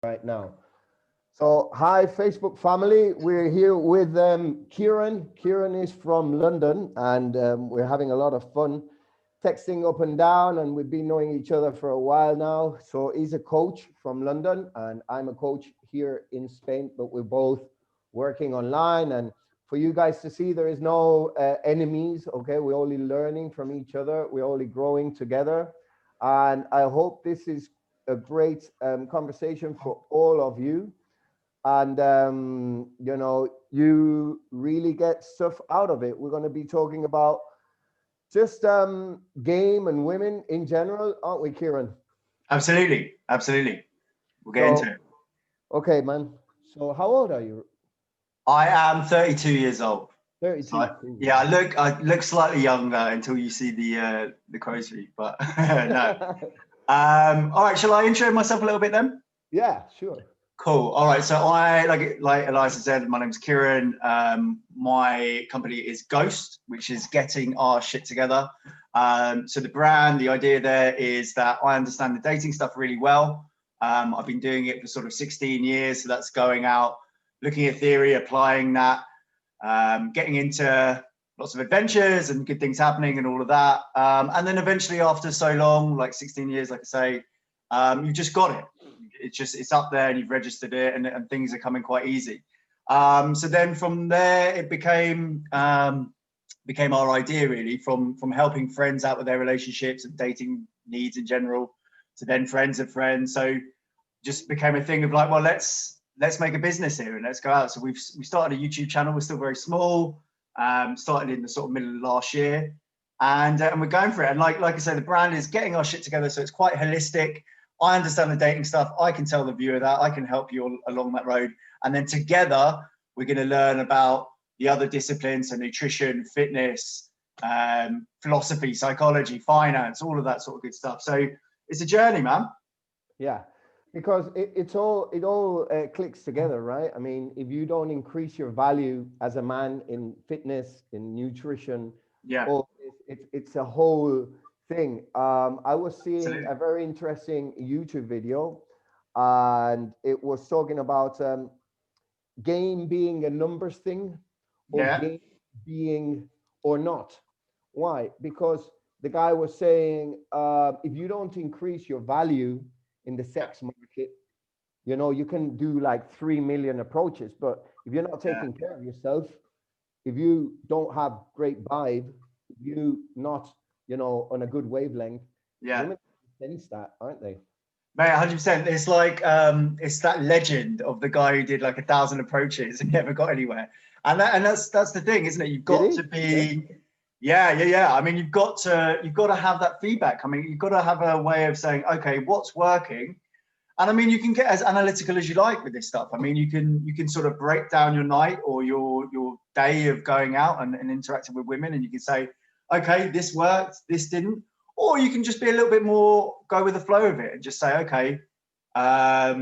right now. So, hi, Facebook family. We're here with Kieran. Kieran is from London, and we're having a lot of fun texting up and down. And we've been knowing each other for a while now. So, he's a coach from London, and I'm a coach here in Spain, but we're both working online. And for you guys to see, there is no enemies, okay? We're only learning from each other, we're only growing together. And I hope this is a great conversation for all of you, and you really get stuff out of it. We're going to be talking about just game and women in general, aren't we, Kieran? Absolutely, absolutely. We'll get So into it. okay, man, so how old are you? I am 32 years old. So 32. yeah, I look slightly younger until you see the crow's feet, but no. All right, shall I intro myself a little bit then? Yeah, sure. Cool. All right. So I like Elias said, my name's Kieran. My company is GOST, which is getting our shit together. So the brand, the idea there is that I understand the dating stuff really well. I've been doing it for sort of 16 years. So that's going out, looking at theory, applying that, getting into lots of adventures and good things happening and all of that. And then eventually after so long, like 16 years, like I say, you've just got it. It's up there and you've registered it, and things are coming quite easy. So then from there it became our idea really, from helping friends out with their relationships and dating needs in general, to then friends of friends. So just became a thing of like, well, let's make a business here and let's go out. So we started a YouTube channel. We're still very small. Started in the sort of middle of last year, and we're going for it. And like I say, the brand is getting our shit together, so it's quite holistic. I understand the dating stuff. I can tell the viewer that. I can help you along that road. And then together, we're going to learn about the other disciplines, so nutrition, fitness, philosophy, psychology, finance, all of that sort of good stuff. So it's a journey, man. Yeah, because it all clicks together, right? I mean, if you don't increase your value as a man in fitness, in nutrition, Yeah, or it's a whole thing. I was seeing absolutely. a very interesting YouTube video, and it was talking about game being a numbers thing, or Yeah, game being or not. Why? Because the guy was saying, if you don't increase your value in the yeah, sex market, you can do like 3 million approaches, but if you're not yeah, taking care of yourself, if you don't have great vibe, if you not, on a good wavelength, yeah. women sense that, aren't they? Mate, 100%. It's that legend of the guy who did like 1,000 approaches and never got anywhere. And that's the thing, isn't it? You've Did got he? to Yeah. be, yeah. I mean, you've got to have that feedback. I mean, you've got to have a way of saying, okay, what's working? And I mean, you can get as analytical as you like with this stuff. I mean, you can sort of break down your night or your day of going out and interacting with women, and you can say, okay, this worked, this didn't. Or you can just be a little bit more go with the flow of it and just say, okay, I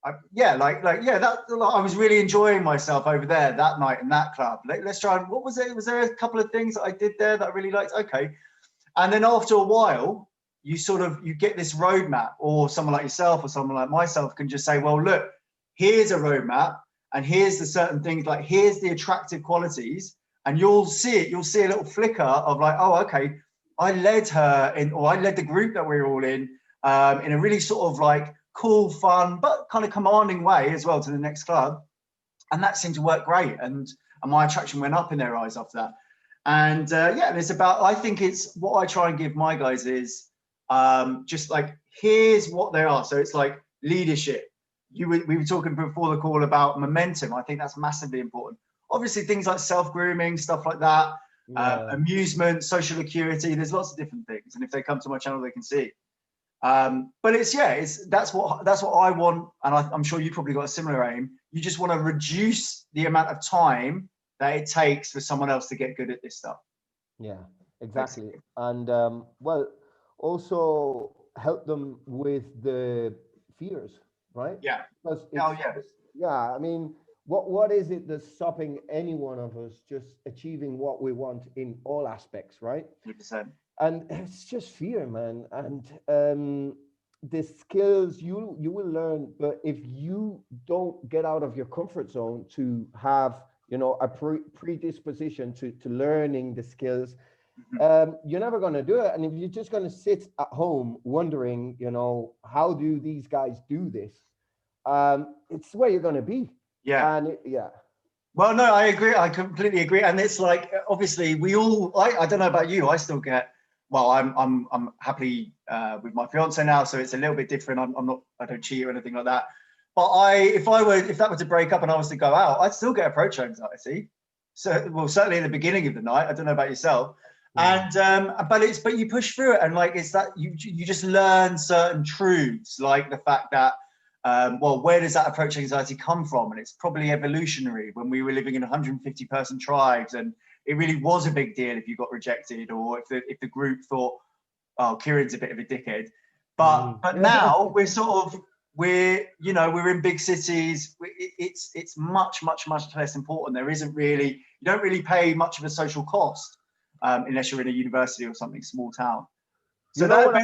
was really enjoying myself over there that night in that club. Let's try and what was it? Was there a couple of things that I did there that I really liked? Okay, and then after a while, you get this roadmap, or someone like yourself or someone like myself can just say, well, look, here's a roadmap, and here's the certain things, like here's the attractive qualities, and you'll see it. You'll see a little flicker of like, oh, okay, I led her in, or I led the group that we were all in a really sort of like cool, fun, but kind of commanding way as well to the next club, and that seemed to work great, and my attraction went up in their eyes after that. And yeah, it's about, I think it's what I try and give my guys is just like, here's what they are. So it's like leadership. We were talking before the call about momentum. I think that's massively important. Obviously, things like self-grooming, stuff like that, Yeah. amusement, social acuity. There's lots of different things, and if they come to my channel, they can see. But it's that's what I want, and I'm sure you probably got a similar aim. You just want to reduce the amount of time that it takes for someone else to get good at this stuff, Yeah, exactly. basically. And well, also help them with the fears, right? Yeah. Because Oh yeah. yeah, I mean, what is it that's stopping any one of us just achieving what we want in all aspects, right? 100%. And it's just fear, man. And the skills you will learn, but if you don't get out of your comfort zone to have, you know, a predisposition to learning the skills, Mhm. you're never going to do it. And if you're just going to sit at home wondering, you know, how do these guys do this, it's where you're going to be. Yeah. And yeah. Well, no, I agree. I completely agree. And it's like, obviously, we all. I don't know about you. I still get. Well, I'm happily with my fiance now, so it's a little bit different. I'm not. I don't cheat or anything like that. But if that were to break up and I was to go out, I'd still get approach anxiety. So, well, certainly in the beginning of the night. I don't know about yourself. And but you push through it, and like it's that you just learn certain truths, like the fact that. Well, where does that approach anxiety come from? And it's probably evolutionary when we were living in 150 person tribes, and it really was a big deal if you got rejected, or if the group thought, oh, Kieran's a bit of a dickhead. But now we're in big cities. It's much less important. There isn't really, you don't really pay much of a social cost unless you're in a university or something small town. So You know what?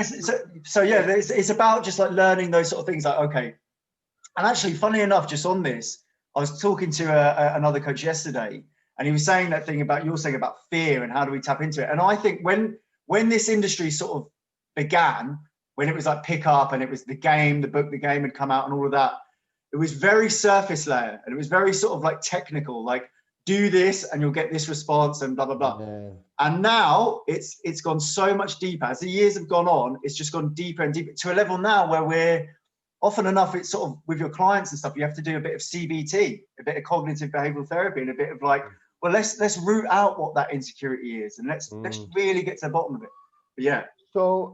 yeah, it's about just like learning those sort of things. Like, okay. And actually, funny enough, just on this, I was talking to another coach yesterday, and he was saying that thing about, you're saying about fear and how do we tap into it. And I think when this industry sort of began, when it was like pick up and it was the book, the game had come out and all of that, it was very surface layer, and it was very sort of like technical, like do this and you'll get this response and blah, blah, blah. Yeah. And now it's gone so much deeper. As the years have gone on, it's just gone deeper and deeper to a level now where we're, often enough, it's sort of with your clients and stuff, you have to do a bit of CBT, a bit of cognitive behavioral therapy, and a bit of like, well, let's root out what that insecurity is, and let's really get to the bottom of it. But yeah. So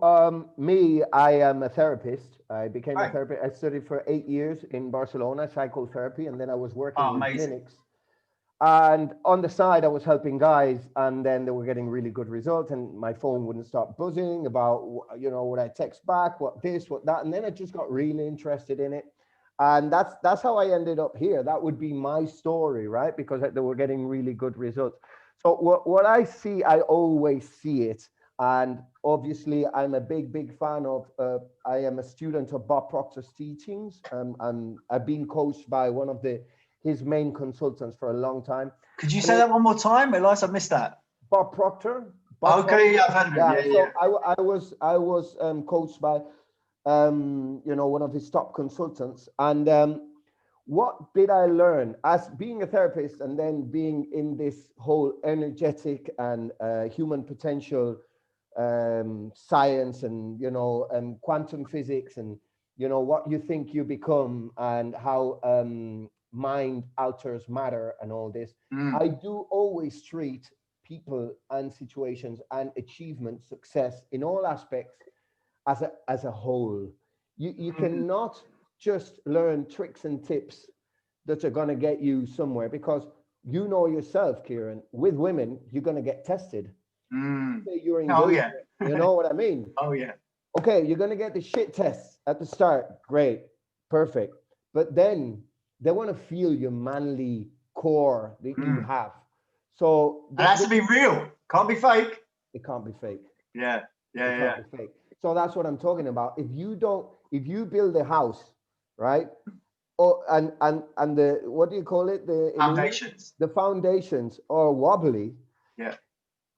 I am a therapist. I became a therapist. I studied for 8 years in Barcelona, psychotherapy, and then I was working in clinics. And on the side, I was helping guys, and then they were getting really good results, and my phone wouldn't stop buzzing about, you know, would I text back, what this, what that, and then I just got really interested in it. And that's how I ended up here. That would be my story, right? Because they were getting really good results. So what I see, I always see it. And obviously, I'm a big fan of, I am a student of Bob Proctor's teachings. And I've been coached by one of his main consultants for a long time. Could you say that one more time, Elias? I missed that. Bob Proctor. Okay, yeah, I've heard of him. Yeah. So I was coached by, you know, one of his top consultants. And what did I learn as being a therapist and then being in this whole energetic and human potential science and, you know, quantum physics and, you know, what you think you become and how mind alters matter and all this. I do always treat people and situations and achievement, success in all aspects as a whole. You cannot just learn tricks and tips that are going to get you somewhere, because you know yourself, Kieran, with women, you're going to get tested. You're engaged, you know what I mean? Oh yeah. Okay, you're going to get the shit tests at the start. Great, perfect. But then they want to feel your manly core that you have. So it has to be real. Can't be fake. It can't be fake. Yeah. It can't be fake. So that's what I'm talking about. If you build a house, right? Oh, and the, what do you call it? The foundations. The foundations are wobbly. Yeah.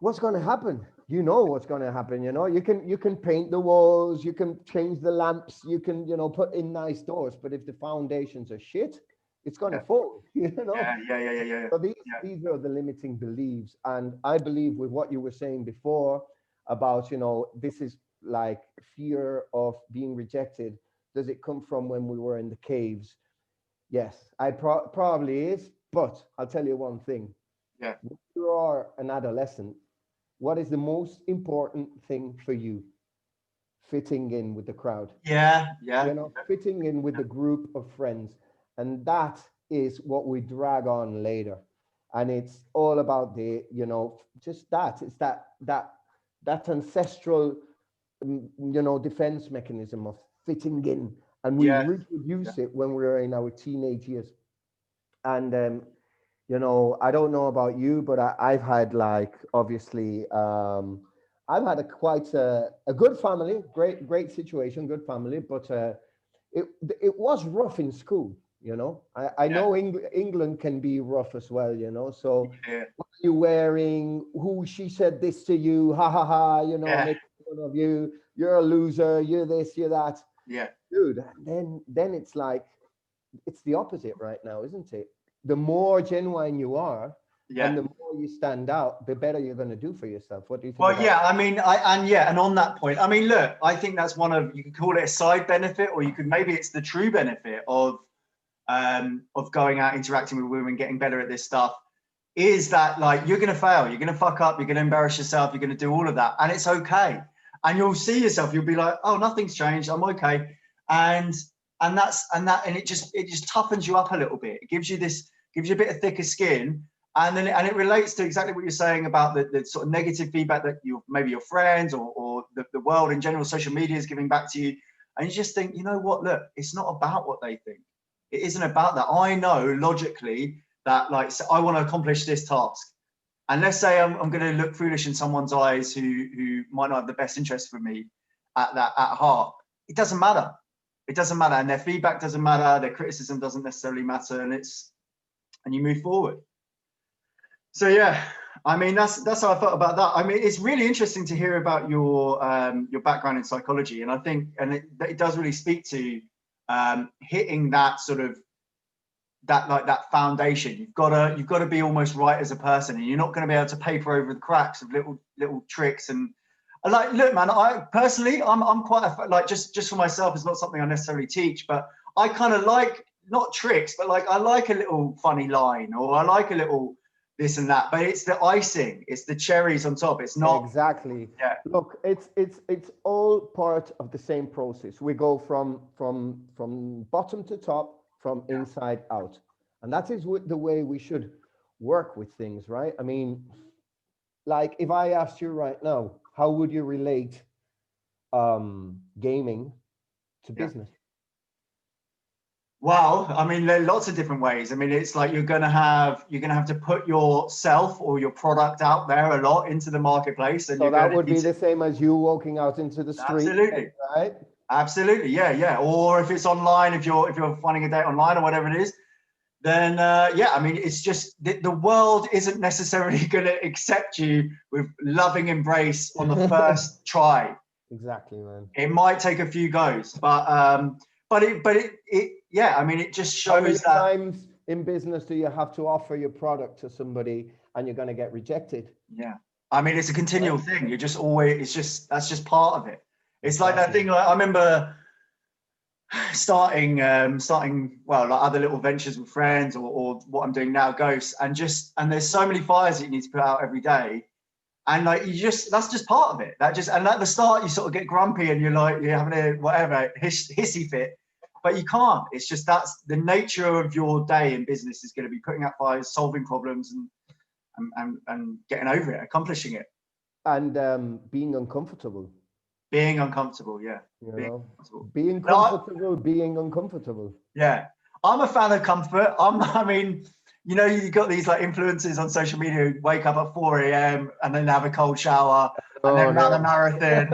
What's going to happen? You know what's going to happen. You know, you can paint the walls, you can change the lamps, you can, you know, put in nice doors, but if the foundations are shit, it's going to fall. You know. Yeah. So these are the limiting beliefs, and I believe with what you were saying before about, you know, this is like fear of being rejected. Does it come from when we were in the caves? Yes, I probably is, but I'll tell you one thing. Yeah. When you are an adolescent, what is the most important thing for you? Fitting in with the crowd. Yeah. You know, fitting in with the group of friends. And that is what we drag on later. And it's all about the, you know, just that. It's that ancestral, you know, defense mechanism of fitting in. And we reproduce it when we're in our teenage years. And you know, I don't know about you, but I've had, like, obviously I've had a good family, great situation, good family, but it was rough in school. I Yeah. know England can be rough as well. So Yeah. what are you wearing? Who she said this to you? Ha ha ha! Yeah. Make fun of you. You're a loser. You're this. You're that. Yeah. Dude. Then it's like it's the opposite right now, isn't it? The more genuine you are, and Yeah. the more you stand out, the better you're going to do for yourself. What do you think Well, about? yeah, I mean, and on that point, I mean, look, I think that's one of, you could call it a side benefit, or you could, maybe it's the true benefit of going out, interacting with women, getting better at this stuff, is that, like, you're going to fail, you're going to fuck up, you're going to embarrass yourself, you're going to do all of that, and it's okay. And you'll see yourself, you'll be like, oh, nothing's changed, I'm okay. And and it just toughens you up a little bit. It gives you a bit of thicker skin. And it relates to exactly what you're saying about the sort of negative feedback that maybe your friends or the world in general, social media, is giving back to you. And you just think, you know what, look, it's not about what they think. It isn't about that. I know logically that, like, so I want to accomplish this task. And let's say I'm going to look foolish in someone's eyes who might not have the best interest for me at heart. It doesn't matter. It doesn't matter. And their feedback doesn't matter. Their criticism doesn't necessarily matter. And you move forward. So yeah, I mean, that's how I felt about that. I mean, it's really interesting to hear about your background in psychology, and I think, and it does really speak to hitting that sort of that foundation. You've got to be almost right as a person, and you're not going to be able to paper over the cracks of little tricks. And like, look, man, I personally, I'm quite like, just for myself, it's not something I necessarily teach, but I kind of like, not tricks, but like, I like a little funny line, or I like a little this and that, but it's the icing, it's the cherries on top. It's not Exactly. Yeah. Look, it's all part of the same process. We go from bottom to top, from inside out, and that is the way we should work with things, right? I mean, like, if I asked you right now, how would you relate gaming to Yeah. business? Well, I mean, there are lots of different ways. I mean, it's like you're gonna have to put yourself or your product out there a lot into the marketplace, and So you're that gonna would need be to, the same as you walking out into the street, absolutely, right? absolutely, yeah. Or if it's online, if you're finding a date online or whatever it is, then yeah, I mean, it's just the world isn't necessarily going to accept you with loving embrace on the first try. Exactly, man. It might take a few goes, but it yeah, I mean, it just How many shows that. times in business do you have to offer your product to somebody and you're going to get rejected? Yeah, I mean, it's a continual thing. You're just always, that's just part of it. It's like that Exactly. thing, like, I remember starting well, like other little ventures with friends, or what I'm doing now, Ghosts, and there's so many fires that you need to put out every day, and like, that's just part of it. And at the start you sort of get grumpy and you're having a whatever hissy fit, but you can't. It's just, that's the nature of your day in business, is going to be putting out fires, solving problems, and getting over it, accomplishing it. And being uncomfortable. Being uncomfortable, yeah. Being comfortable, being uncomfortable. Yeah, I'm a fan of comfort. I mean, you've got these like influencers on social media who wake up at 4 a.m. and then have a cold shower and then run a marathon.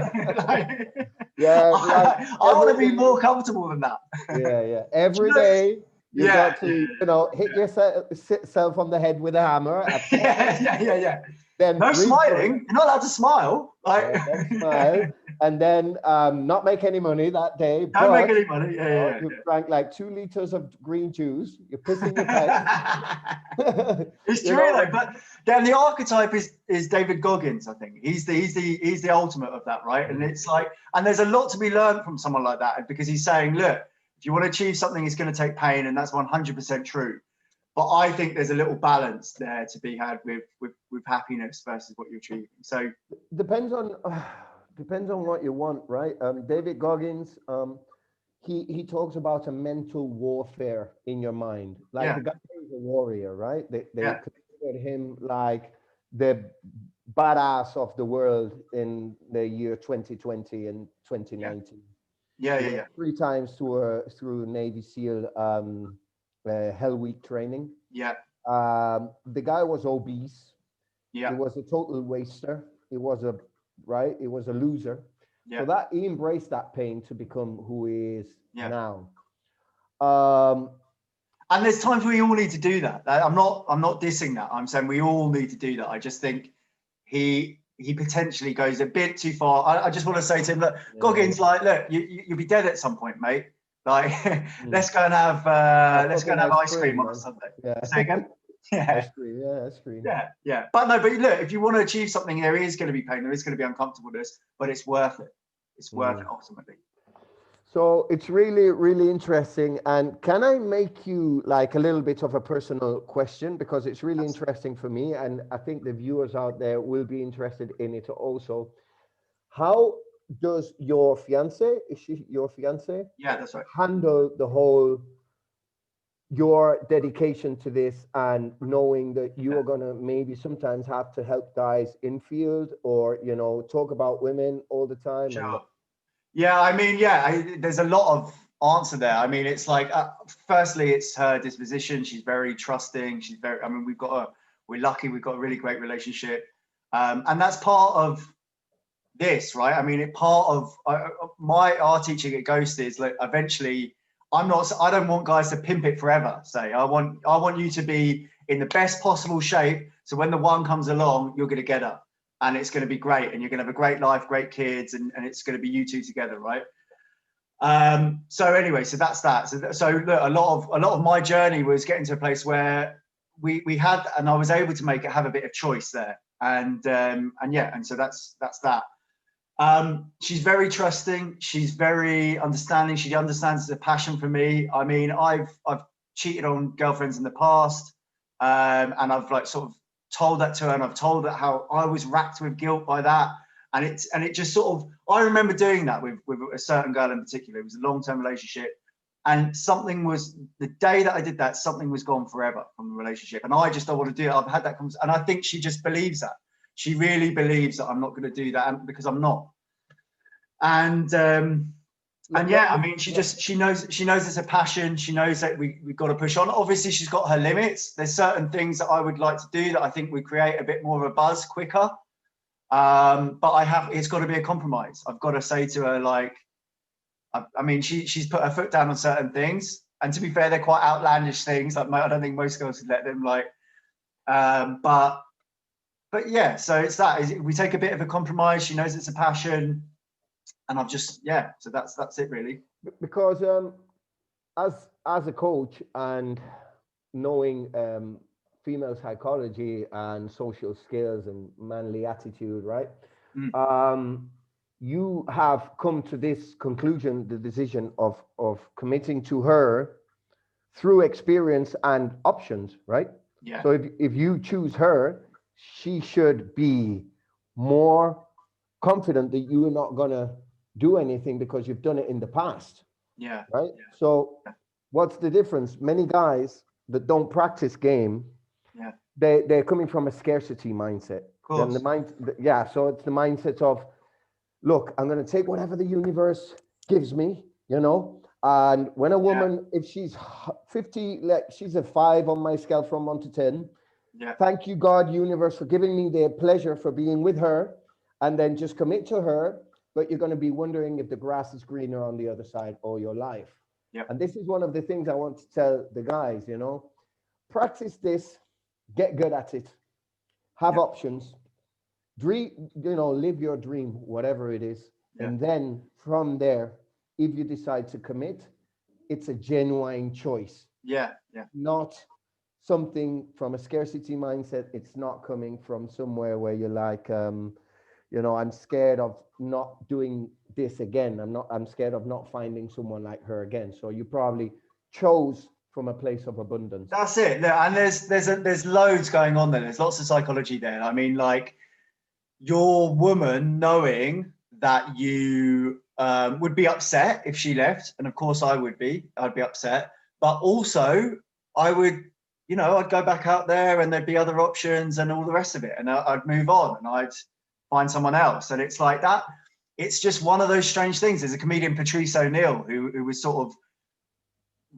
Yeah, I want to be more comfortable than that. Yeah. Every day you got to, hit yourself on the head with a hammer. Yeah. Then no smiling. You're not allowed to smile. Then smile, and then not make any money that day. Don't make any money. Yeah. You drank like 2 liters of green juice. You're pissing your pants. It's true though. But then the archetype is David Goggins. I think he's the ultimate of that, right? And it's like, and there's a lot to be learned from someone like that, because he's saying, look, if you want to achieve something, it's going to take pain, and that's 100% true. But I think there's a little balance there to be had with happiness versus what you're achieving. So depends on what you want, right? David Goggins, he talks about a mental warfare in your mind. Like, the guy is a warrior, right? They considered him like the badass of the world in the year 2020 and 2019. Yeah. 3 times through Navy SEAL Hell Week training. Yeah. The guy was obese. Yeah. He was a total waster. He was a right? He was a loser. So that he embraced that pain to become who he is now. And there's times we all need to do that. I'm not dissing that. I'm saying we all need to do that. I just think he potentially goes a bit too far. I just want to say to him, look, Goggins, like, look, you'll be dead at some point, mate. Like, let's go and have ice cream on a Sunday. Yeah. Say again? Ice cream. Yeah. But look, if you want to achieve something, there is going to be pain, there is going to be uncomfortableness, but it's worth it. It's worth it ultimately. So it's really, really interesting. And can I make you like a little bit of a personal question? Because it's really interesting for me. And I think the viewers out there will be interested in it also. How does your fiance, is she your fiance? Yeah, that's right. Handle the whole, your dedication to this and knowing that you are going to maybe sometimes have to help guys in field or, you know, talk about women all the time? Sure. Yeah, I mean, there's a lot of answer there. I mean, it's like, firstly, it's her disposition. She's very trusting. I mean, we're lucky. We've got a really great relationship. And that's part of this, right? I mean, part of our teaching at GOST is like, eventually, I don't want guys to pimp it forever. Say, I want you to be in the best possible shape. So when the one comes along, you're going to get up. And it's going to be great, and you're going to have a great life, great kids, and it's going to be you two together, right? So anyway, so that's that. So look, a lot of my journey was getting to a place where we had, and I was able to have a bit of choice there, and so that's that. She's very trusting. She's very understanding. She understands the passion for me. I mean, I've cheated on girlfriends in the past, and I've like sort of told that to her, and I've told her how I was racked with guilt by that, and it just sort of, I remember doing that with a certain girl in particular. It was a long-term relationship, and the day that I did that, something was gone forever from the relationship, and I just don't want to do it. I've had that conversation, and I think she just believes that. She really believes that I'm not going to do that, because I'm not. And yeah, I mean, she knows it's a passion. She knows that we've got to push on. Obviously, she's got her limits. There's certain things that I would like to do that I think would create a bit more of a buzz quicker. But it's got to be a compromise. I've got to say to her, like, I mean, she's put her foot down on certain things. And to be fair, they're quite outlandish things. Like, I don't think most girls would let them, like, but yeah, so it's that. We take a bit of a compromise. She knows it's a passion. And I've just, so that's it really. Because as a coach and knowing female psychology and social skills and manly attitude, right? You have come to this conclusion, the decision of committing to her through experience and options, right? Yeah. So if you choose her, she should be more confident that you are not gonna do anything because you've done it in the past. Yeah. Right. Yeah. So what's the difference? Many guys that don't practice game, they're coming from a scarcity mindset. Of course. And so it's the mindset of, look, I'm going to take whatever the universe gives me, you know. And when a woman, if she's 50, she's a 5 on my scale from 1 to 10. Yeah. Thank you, God, universe, for giving me the pleasure for being with her, and then just commit to her. But you're going to be wondering if the grass is greener on the other side all your life. Yep. And this is one of the things I want to tell the guys, you know, practice this, get good at it, have options, dream, you know, live your dream, whatever it is. And then from there, if you decide to commit, it's a genuine choice. Yeah. Not something from a scarcity mindset. It's not coming from somewhere where you're like, you know, I'm scared of not doing this again. I'm scared of not finding someone like her again. So you probably chose from a place of abundance. That's it. And there's loads going on there. There's lots of psychology there. I mean, like, your woman knowing that you would be upset if she left. And of course I'd be upset, but also I would, you know, I'd go back out there and there'd be other options and all the rest of it. And I'd move on and I'd find someone else. And it's like that. It's just one of those strange things. There's a comedian, Patrice O'Neill, who was sort of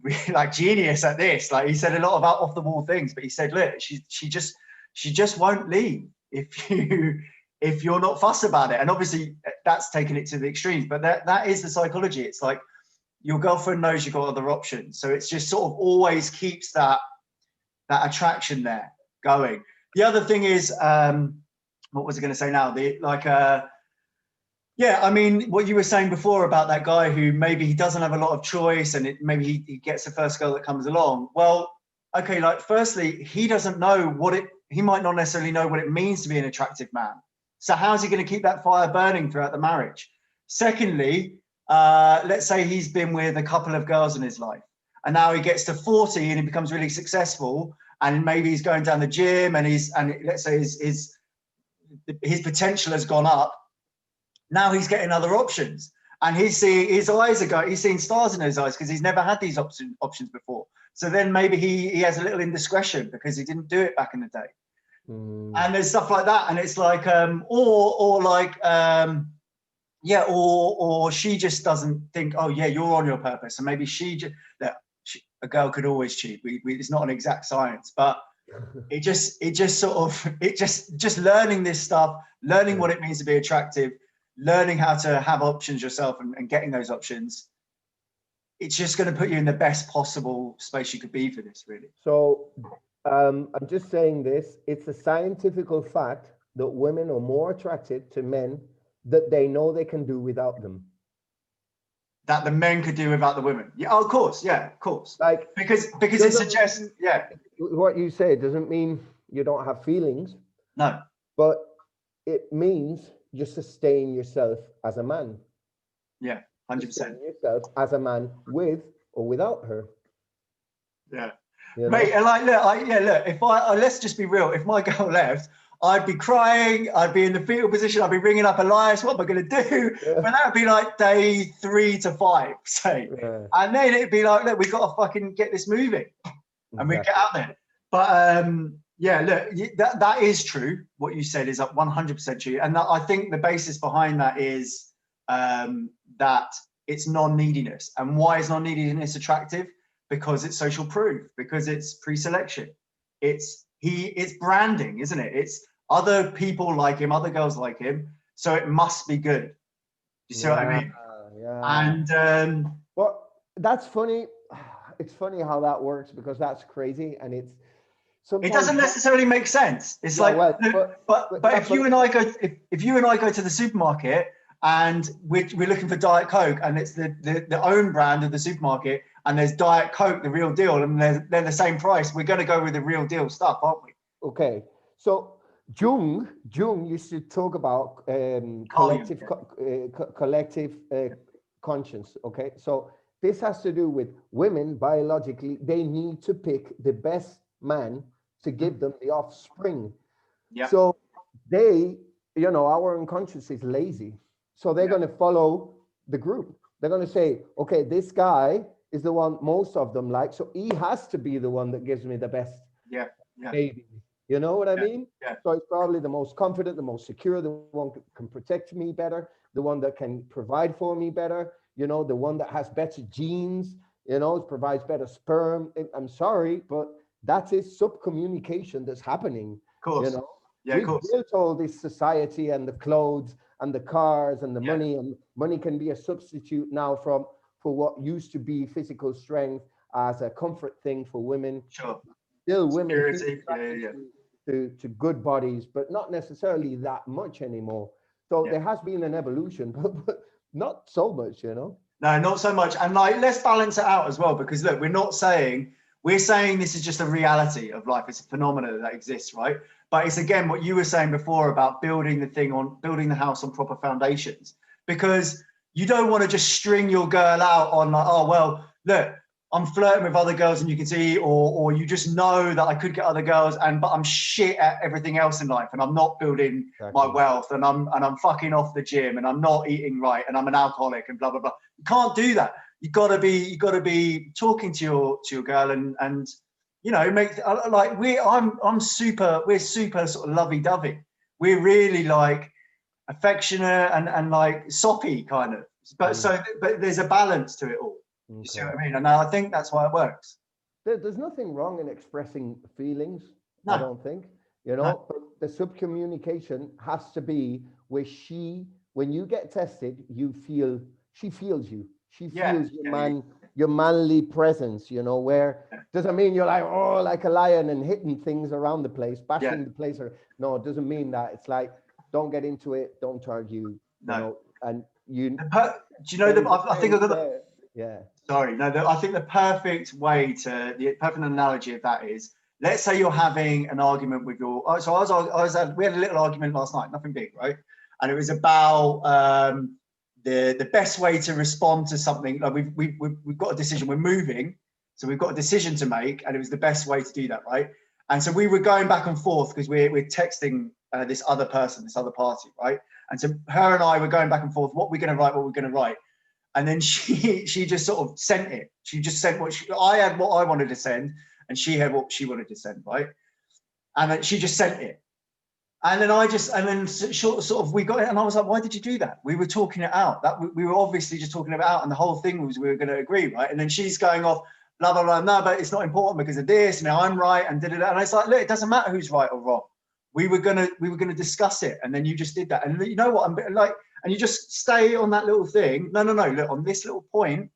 really like genius at this. Like, he said a lot about off the wall things, but he said, look, she just won't leave if if you're not fussed about it. And obviously that's taking it to the extremes, but that is the psychology. It's like your girlfriend knows you've got other options. So it's just sort of always keeps that attraction there going. The other thing is, what was I going to say now? Yeah, I mean, what you were saying before about that guy who maybe he doesn't have a lot of choice and maybe he gets the first girl that comes along. Well, okay, like firstly, he doesn't know he might not necessarily know what it means to be an attractive man. So how's he going to keep that fire burning throughout the marriage? Secondly, let's say he's been with a couple of girls in his life and now he gets to 40 and he becomes really successful and maybe he's going down the gym and let's say his potential has gone up. Now he's getting other options and he's seeing stars in his eyes because he's never had these options before. So then maybe he has a little indiscretion because he didn't do it back in the day. And there's stuff like that. And it's like, or she just doesn't think, oh yeah, you're on your purpose. And maybe a girl could always cheat. It's not an exact science, but it just learning this stuff, learning what it means to be attractive, learning how to have options yourself and getting those options, it's just going to put you in the best possible space you could be for this, really. So I'm just saying this, it's a scientific fact that women are more attracted to men that they know they can do without them. That the men could do without the women. Yeah, of course. Yeah, of course. Like because it suggests, yeah. What you say doesn't mean you don't have feelings. No. But it means you sustain yourself as a man. Yeah, 100%. Yourself as a man with or without her. Yeah. You know? Mate, and like, look, if let's just be real. If my girl left, I'd be crying. I'd be in the fetal position. I'd be ringing up Elias. What am I going to do? Yeah. But that would be like day 3 to 5, say. Yeah. And then it'd be like, look, we've got to fucking get this moving. Exactly. And we get out there. But yeah, look, that is true. What you said is 100% true. And I think the basis behind that is that it's non-neediness. And why is non-neediness attractive? Because it's social proof, because it's pre-selection. It's branding, isn't it? It's other people like him, other girls like him. So it must be good. You see what I mean? Yeah. And well, that's funny. It's funny how that works because that's crazy. And it doesn't necessarily make sense. It's like, well, but if you and I go to the supermarket and we're looking for Diet Coke and it's the own brand of the supermarket and there's Diet Coke, the real deal, and they're the same price, we're going to go with the real deal stuff, aren't we? Okay. So Jung used to talk about collective conscience. Okay. So this has to do with women biologically, they need to pick the best man to give them the offspring. Yeah. So they, our unconscious is lazy. So they're going to follow the group. They're going to say, okay, this guy is the one most of them like. So he has to be the one that gives me the best baby. You know what I mean? Yeah. So it's probably the most confident, the most secure, the one that can protect me better, the one that can provide for me better, the one that has better genes, provides better sperm. I'm sorry, but that is sub-communication that's happening. Of course. Yeah, we've built all this society and the clothes and the cars and the money, and money can be a substitute now for what used to be physical strength as a comfort thing for women. Sure. Still women to good bodies, but not necessarily that much anymore. So there has been an evolution, but not so much, No, not so much. And like, let's balance it out as well, because look, we're saying this is just a reality of life. It's a phenomenon that exists, right? But it's again what you were saying before about building the house on proper foundations, because you don't want to just string your girl out on like, oh, well, look, I'm flirting with other girls and you can see, or you just know that I could get other girls but I'm shit at everything else in life and I'm not building my wealth and I'm fucking off the gym and I'm not eating right and I'm an alcoholic and blah, blah, blah. You can't do that. You gotta be talking to your girl and make like we're super sort of lovey-dovey. We're really like affectionate and like soppy kind of, but there's a balance to it all. Okay. You see what I mean? And I think that's why it works. There's nothing wrong in expressing feelings. No. I don't think. you No. know, but the sub-communication has to be where when you get tested, she feels you. She Yeah. feels Yeah. your manly presence, you know, where doesn't mean you're like, oh, like a lion and hitting things around the place, Yeah. bashing the place. Or no, it doesn't mean that. It's like, don't get into it, don't argue, you No. know, and you, Do you know there that is a I think saying I've got the, there. Yeah. sorry, no, I think the perfect the perfect analogy of that is, let's say you're having an argument with your, oh, so we had a little argument last night, nothing big, right? And it was about the best way to respond to something. Like we've got a decision, we're moving, so we've got a decision to make, and it was the best way to do that, right? And so we were going back and forth because we're texting this other person, this other party, right? And so her and I were going back and forth, what we're going to write, what we're going to write. And then she just sort of sent it. She just sent I had what I wanted to send, and she had what she wanted to send, right? And then she just sent it. And then sort of we got it, and I was like, why did you do that? We were talking it out. That we were obviously just talking it out, and the whole thing was we were going to agree, right? And then she's going off, blah blah blah. No, but it's not important because of this. Now I'm right, and da-da-da. And it's like, look, it doesn't matter who's right or wrong. We were gonna discuss it, and then you just did that. And you know what? I'm like, and you just stay on that little thing. No. Look, on this little point,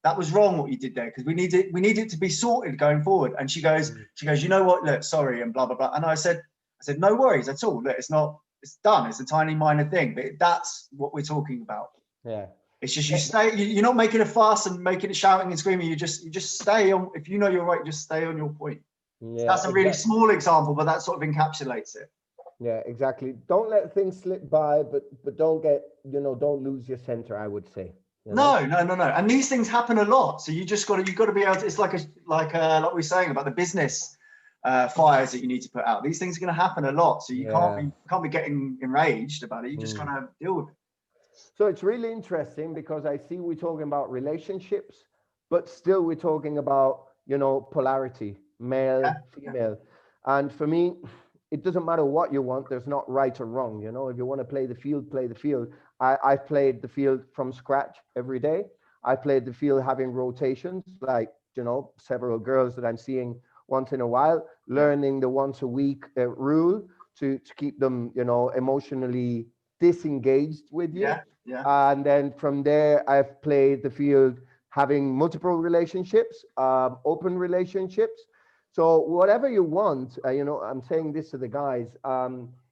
that was wrong what you did there, because we need it to be sorted going forward. And she goes, you know what? Look, sorry, and blah blah blah. And I said, no worries at all. Look, it's done. It's a tiny minor thing, but that's what we're talking about. Yeah. It's just you stay. You're not making a fuss and making it shouting and screaming. You just stay on. If you know you're right, just stay on your point. Yeah, That's a really small example, but that sort of encapsulates it. Yeah, exactly. Don't let things slip by, but don't get, don't lose your center, I would say. No. And these things happen a lot. So you've got to be able to, it's like we were saying about the business fires that you need to put out. These things are going to happen a lot. So you can't be getting enraged about it. You just got to deal with it. So it's really interesting because I see we're talking about relationships, but still we're talking about, polarity, male, female. And for me, it doesn't matter what you want. There's not right or wrong. If you want to play the field, play the field. I've played the field from scratch every day. I played the field having rotations, like, several girls that I'm seeing once in a while, learning the once a week rule to keep them, emotionally disengaged with you. And then from there, I've played the field having multiple relationships, open relationships. So whatever you want, I'm saying this to the guys.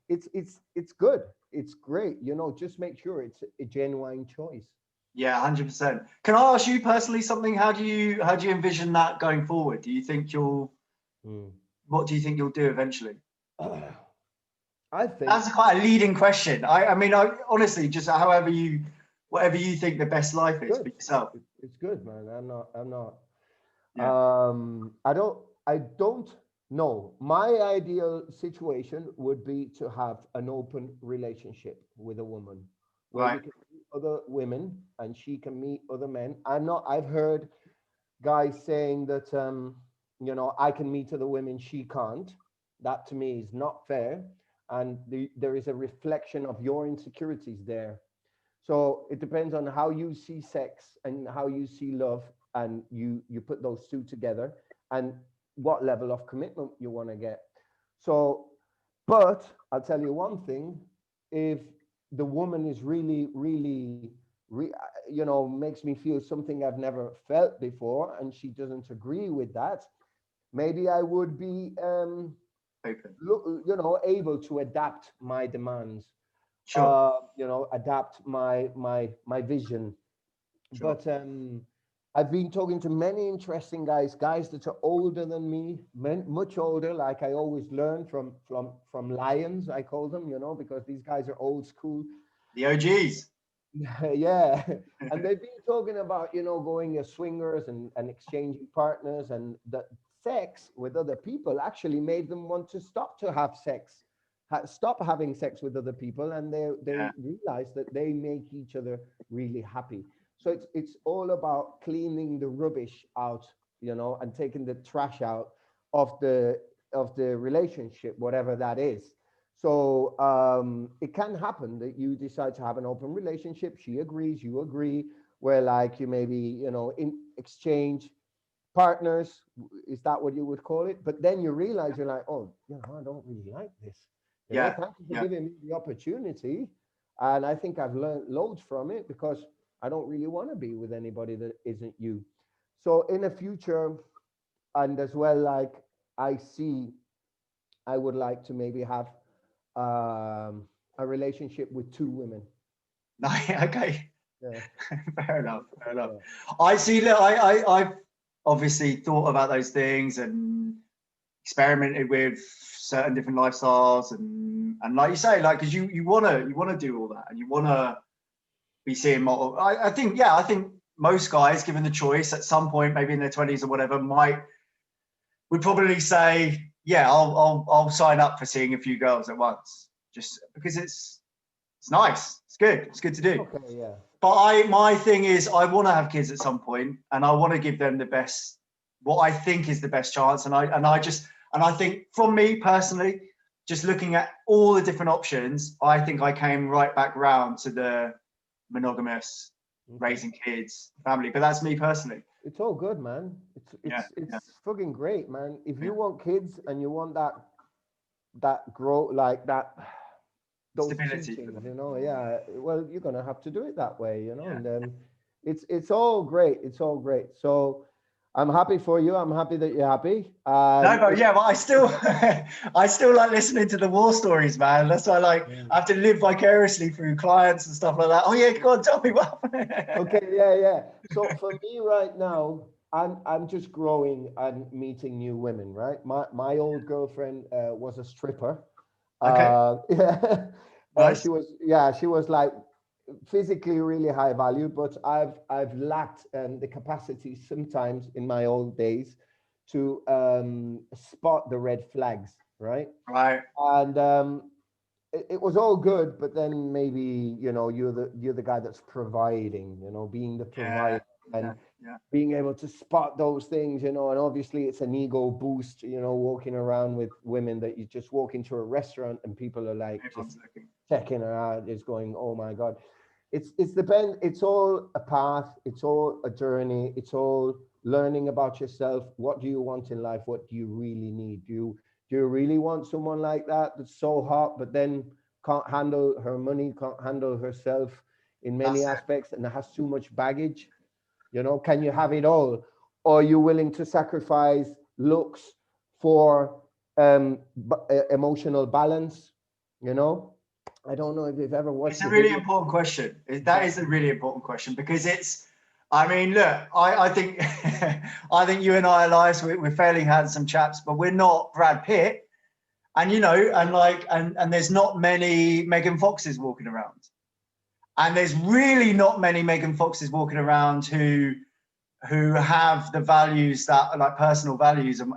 It's good. It's great. Just make sure it's a genuine choice. Yeah, 100%. Can I ask you personally something? How do you envision that going forward? Do you think what do you think you'll do eventually? I think that's quite a leading question. I mean, honestly, just whatever you think the best life is for yourself. It's good, man. I'm not. Yeah. I don't know. My ideal situation would be to have an open relationship with a woman where you can meet other women and she can meet other men. I've heard guys saying that, I can meet other women, she can't. That to me is not fair. And there is a reflection of your insecurities there. So it depends on how you see sex and how you see love, and you put those two together, and what level of commitment you want to get. So, but I'll tell you one thing: if the woman is really, really, makes me feel something I've never felt before, and she doesn't agree with that, maybe I would be, able to adapt my demands. Sure. Adapt my vision. Sure. But I've been talking to many interesting guys that are older than me, much older. Like I always learn from lions, I call them, because these guys are old school. The OGs. Yeah, and they've been talking about going as swingers and exchanging partners, and that sex with other people actually made them want to stop to have sex, stop having sex with other people, and they realize that they make each other really happy. So it's all about cleaning the rubbish out, and taking the trash out of the relationship, whatever that is. So it can happen that you decide to have an open relationship. She agrees, you agree, where like you maybe, in exchange partners, is that what you would call it? But then you realize you're like, oh, I don't really like this. Yeah. Thank you for Yeah. giving me the opportunity. And I think I've learned loads from it, because I don't really want to be with anybody that isn't you. So in the future, and as well, like I would like to maybe have a relationship with 2 women. No, okay. Yeah. Fair enough. Fair enough. Yeah. I see. Look, I've obviously thought about those things and experimented with certain different lifestyles, and like you say, like, because you wanna do all that, and you wanna be seeing more. I think most guys, given the choice at some point, maybe in their 20s or whatever, would probably say, yeah, I'll sign up for seeing a few girls at once, just because it's nice. It's good to do. Okay, yeah. But my thing is, I want to have kids at some point, and I want to give them the best, what I think is the best chance. And I think, from me personally, just looking at all the different options, I think I came right back round to the monogamous, raising kids, family. But that's me personally. It's all good, man. It's fucking great, man. If you want kids and you want that growth, like that, those Stability, teachings, yeah, well, you're gonna have to do it that way, and then it's all great. It's all great. So I'm happy for you. I'm happy that you're happy. But I still like listening to the war stories, man. That's why I have to live vicariously through clients and stuff like that. Oh yeah, go on, tell me what. Okay, yeah. So for me right now, I'm just growing and meeting new women, right? My old girlfriend was a stripper. Okay. Yeah. Nice. She was like physically really high value, but I've lacked the capacity sometimes in my old days to spot the red flags, right? Right. And it was all good, but then maybe you're the guy that's providing, being the provider and being able to spot those things, and obviously it's an ego boost, walking around with women that you just walk into a restaurant and people are like just checking her out, just going, oh my God. It's all a path, it's all a journey, it's all learning about yourself. What do you want in life? What do you really need? Do you really want someone like that's so hot, but then can't handle her money, can't handle herself in many aspects, and has too much baggage? Can you have it all? Or are you willing to sacrifice looks for emotional balance? I don't know if you've ever watched. It's a really important question. That is a really important question, because I mean, look, I think I think you and I, Elias, we're fairly handsome chaps, but we're not Brad Pitt. And and there's not many Megan Foxes walking around. And there's really not many Megan Foxes walking around who have the values that are like personal values and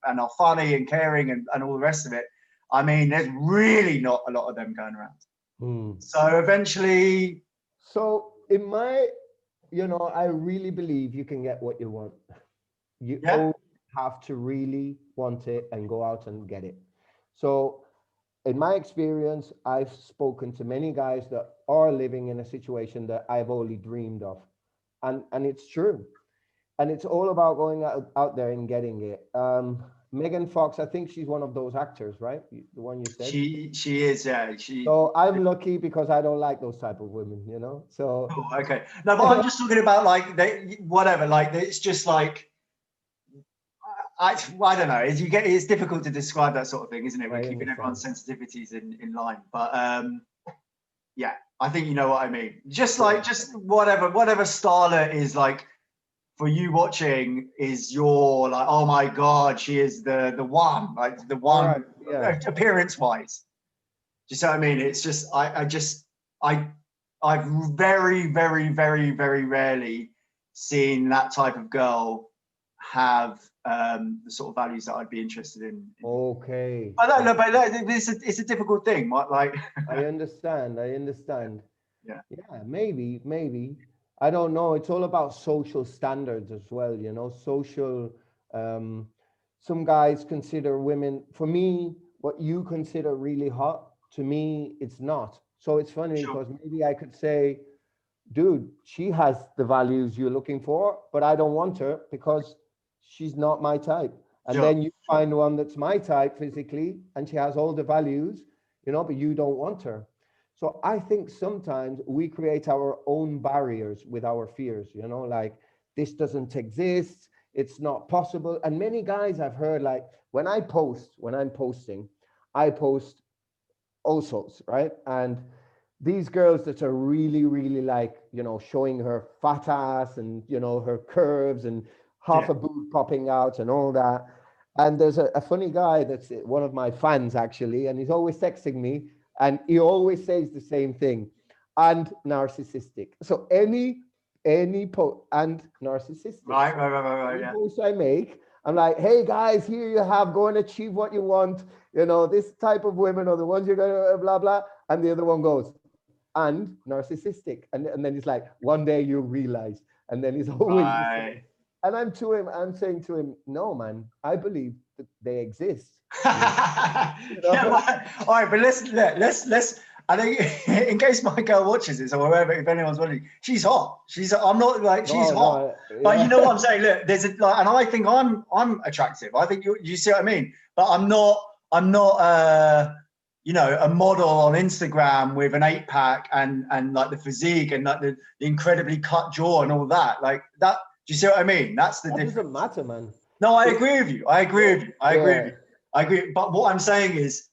are funny and caring and all the rest of it. I mean, there's really not a lot of them going around. So eventually. So in my, I really believe you can get what you want. You only have to really want it and go out and get it. So in my experience, I've spoken to many guys that are living in a situation that I've only dreamed of. And it's true. And it's all about going out there and getting it. Megan Fox, I think she's one of those actors, right? The one you said. She is, yeah. So I'm lucky because I don't like those type of women, So okay, no, but I'm just talking about it's just like I don't know. It's difficult to describe that sort of thing, isn't it? We're keeping everyone's sensitivities in line, but yeah, I think you know what I mean. Just whatever style it is, like, for you watching, is your like, oh my God, she is the one, like the one, appearance wise. Do you see what I mean? It's just I've very, very, very, very rarely seen that type of girl have the sort of values that I'd be interested in. Okay. But it's a difficult thing. Like I understand. Yeah, maybe. I don't know. It's all about social standards as well, social. Some guys consider women, for me, what you consider really hot, to me, it's not. So it's funny because maybe I could say, dude, she has the values you're looking for, but I don't want her because she's not my type. And Sure. then you find one that's my type physically, and she has all the values, you know, but you don't want her. So I think sometimes we create our own barriers with our fears, you know, like this doesn't exist, it's not possible. And many guys I've heard, like when I'm posting, I post all sorts, right? And these girls that are really, really like, you know, showing her fat ass and, you know, her curves and half a boob popping out and all that. And there's a funny guy that's one of my fans actually, and he's always texting me, and he always says the same thing, and narcissistic. So any post and narcissistic. Right. Any Yeah. post I make, I'm like, hey guys, here you have, go and achieve what you want. You know, this type of women are the ones you're gonna blah blah. And the other one goes, and narcissistic. And then he's like, one day you'll realize. And then he's always the same. Right. And I'm saying to him, no, man, I believe that they exist. You know? Yeah, all right, but let's. I think in case my girl watches this or wherever, if anyone's watching, she's hot. I'm not like she's hot, but you know what I'm saying. Look, there's a like, and I think I'm attractive. I think you see what I mean. But I'm not. You know, a model on Instagram with an 8-pack and like the physique and like the incredibly cut jaw and all that. Like that. Do you see what I mean? That's the difference. Doesn't matter, man. No, I agree with you. I agree. But what I'm saying is,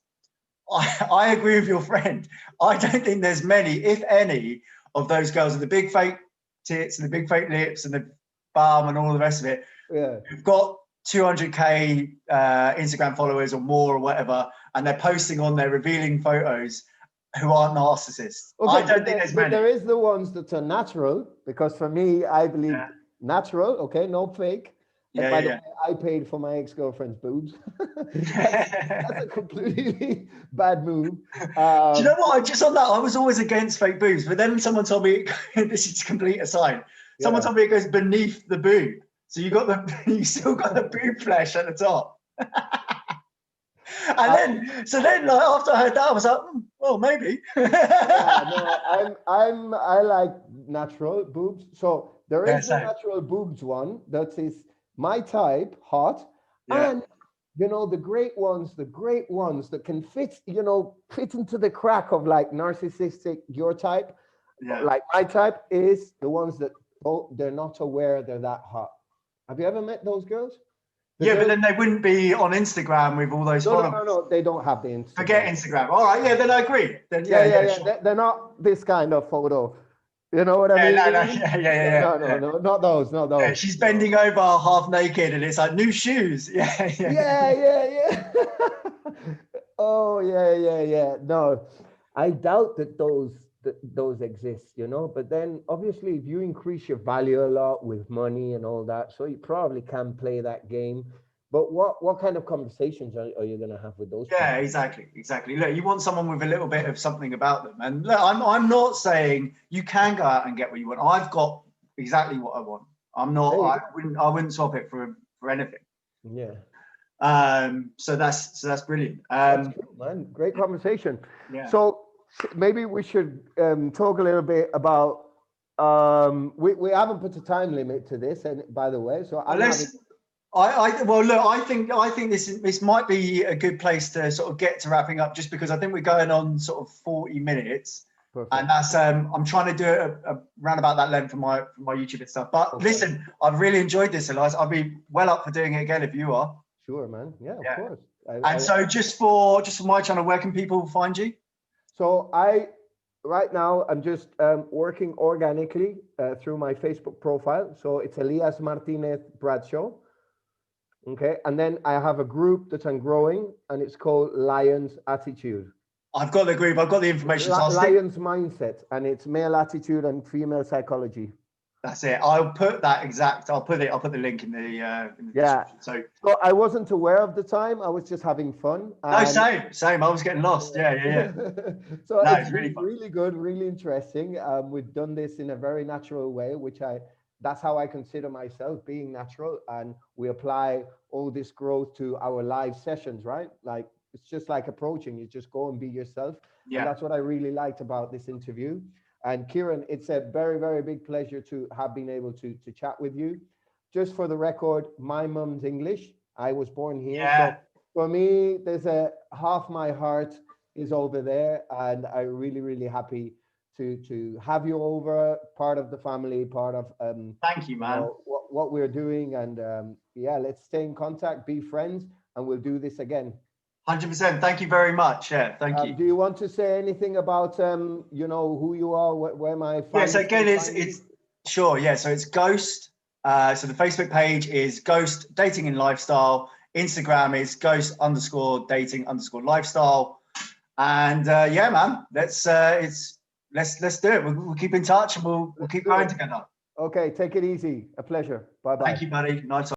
I agree with your friend. I don't think there's many, if any, of those girls with the big fake tits and the big fake lips and the bum and all the rest of it. Yeah. Who've got 200k Instagram followers or more or whatever, and they're posting on their revealing photos who aren't narcissists. Okay, I don't think there's many. But there is the ones that are natural, because for me, I believe natural, okay, no fake. And by the way, I paid for my ex-girlfriend's boobs. That's a completely bad move. Do you know what? Just on that, I was always against fake boobs, but then someone told me, this is complete aside, someone told me it goes beneath the boob. So you still got the boob flesh at the top. And then like, after I heard that, I was like, well, maybe. I like natural boobs. So there is the natural boobs one that is my type, hot, and you know the great ones that can fit into the crack of like narcissistic, your type, like my type is the ones that they're not aware they're that hot. Have you ever met those girls? But then they wouldn't be on Instagram with all those followers. No, they don't have the Instagram. Forget Instagram. All right, then I agree. Then sure. They're not this kind of photo. You know what I mean? No, not those. Yeah, she's bending over half naked, and it's like new shoes. Yeah. Oh yeah. No, I doubt that those exist. You know, but then obviously, if you increase your value a lot with money and all that, so you probably can play that game. But what kind of conversations are you going to have with those people? Yeah, exactly. Look, you want someone with a little bit of something about them. And look, I'm not saying you can go out and get what you want. I've got exactly what I want. I'm not. I wouldn't swap it for anything. Yeah. So that's brilliant. That's cool, man. Great conversation. Yeah. So maybe we should talk a little bit about. We haven't put a time limit to this, and by the way, so I think this might be a good place to sort of get to wrapping up, just because I think we're going on sort of 40 minutes. Perfect. And that's I'm trying to do it around about that length for my YouTube and stuff. But listen, I've really enjoyed this, Elias. I'll be well up for doing it again if you are. Sure, man. Yeah, of course. So just for my channel, where can people find you? So right now I'm just working organically through my Facebook profile. So it's Elias Martinez Bradshaw. Okay, and then I have a group that I'm growing, and it's called Lions Attitude. I've got the group. I've got the information. Lions Mindset, and it's male attitude and female psychology. That's it. I'll put the link in the description. So I wasn't aware of the time. I was just having fun. No, same. I was getting lost. Yeah. So it's really fun. Really good, really interesting. We've done this in a very natural way, that's how I consider myself, being natural, and we apply all this growth to our live sessions, right? Like it's just like approaching, you just go and be yourself. Yeah. And that's what I really liked about this interview. And Kieran, it's a very, very big pleasure to have been able to chat with you. just for the record, my mum's English. I was born here. Yeah. So for me, there's a half my heart is over there, and I'm really, really happy to have you over, part of the family, part of Thank you, man. what we're doing, and yeah, let's stay in contact, be friends, and we'll do this again. 100%. Thank you very much. Yeah, thank you. Do you want to say anything about who you are, where my fans? Yeah, so again, it's sure. Yeah, so it's Ghost. So the Facebook page is Ghost Dating and Lifestyle. Instagram is Ghost_dating_lifestyle. And yeah, man, let's do it. We'll keep in touch, and we'll keep going together. Okay, take it easy. A pleasure. Bye bye. Thank you, buddy. Nice.